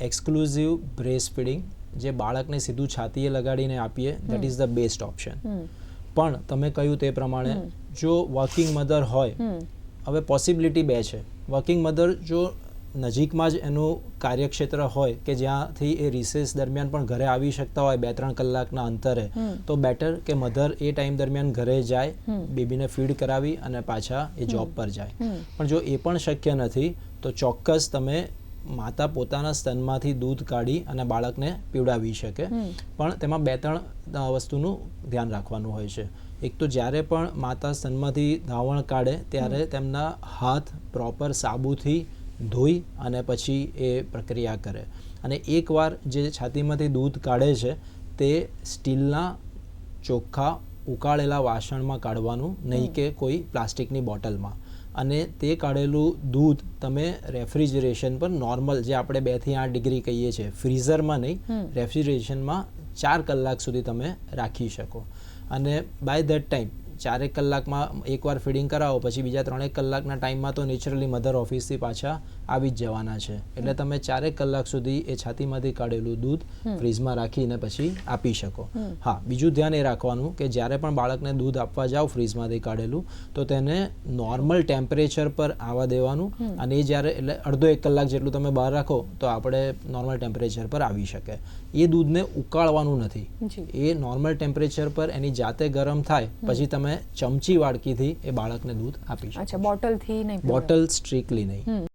Exclusive breast feeding જે બાળકને સીધું છાતીએ લગાડીને આપીએ that is the best option. પણ તમે કહ્યું તે પ્રમાણે જો વર્કિંગ મધર હોય, હવે પોસિબિલિટી બે છે. વર્કિંગ મધર જો નજીકમાં જ એનું કાર્યક્ષેત્ર હોય કે જ્યાંથી એ રિસેસ દરમિયાન પણ ઘરે આવી શકતા હોય 2-3 કલાકના અંતરે, તો બેટર કે મધર એ ટાઈમ દરમિયાન ઘરે જાય, બેબીને ફીડ કરાવી અને પાછા એ જોબ પર જાય. પણ જો એ પણ શક્ય નથી તો ચોક્કસ તમે માતા પોતાના સ્તનમાંથી દૂધ કાઢી અને બાળકને પીવડાવી શકે. પણ તેમાં 2-3 વસ્તુનું ધ્યાન રાખવાનું હોય છે. એક તો જ્યારે પણ માતા સ્તનમાંથી ધાવણ કાઢે ત્યારે તેમના હાથ પ્રોપર સાબુથી ધોઈ અને પછી એ પ્રક્રિયા કરે. અને એકવાર જે છાતીમાંથી દૂધ કાઢે છે તે સ્ટીલના ચોખ્ખા ઉકાળેલા વાસણમાં કાઢવાનું, નહીં કે કોઈ પ્લાસ્ટિકની બોટલમાં. અને તે કાઢેલું દૂધ તમે રેફ્રિજરેશન પર નોર્મલ જે આપણે 2 થી 8 ડિગ્રી કહીએ છીએ, ફ્રીઝરમાં નહીં, રેફ્રિજરેશનમાં 4 કલાક સુધી તમે રાખી શકો. અને બાય ધેટ ટાઈમ 4 કલાકમાં એકવાર ફીડિંગ કરાવો પછી બીજા 3 કલાકના ટાઈમમાં તો નેચરલી મધર ઓફિસથી પાછા આવી જ જવાના છે. એટલે તમે 4 કલાક સુધી એ છાતીમાંથી કાઢેલું દૂધ ફ્રીઝમાં રાખીને પછી આપી શકો. હા, બીજું ધ્યાન એ રાખવાનું કે જ્યારે પણ બાળકને દૂધ આપવા જાઓ ફ્રીઝમાંથી કાઢેલું, તો તેને નોર્મલ ટેમ્પરેચર પર આવવા દેવાનું. અને એ જ્યારે એટલે અડધો 1 કલાક જેટલું તમે બહાર રાખો તો આપણે નોર્મલ ટેમ્પરેચર પર આવી શકે. એ દૂધને ઉકાળવાનું નથી, એ નોર્મલ ટેમ્પરેચર પર એની જાતે ગરમ થાય પછી તમે ચમચી વાડકીથી એ બાળકને દૂધ આપી શકો. બોટલથી નહીં? બોટલ સ્ટ્રિક્ટલી નહીં.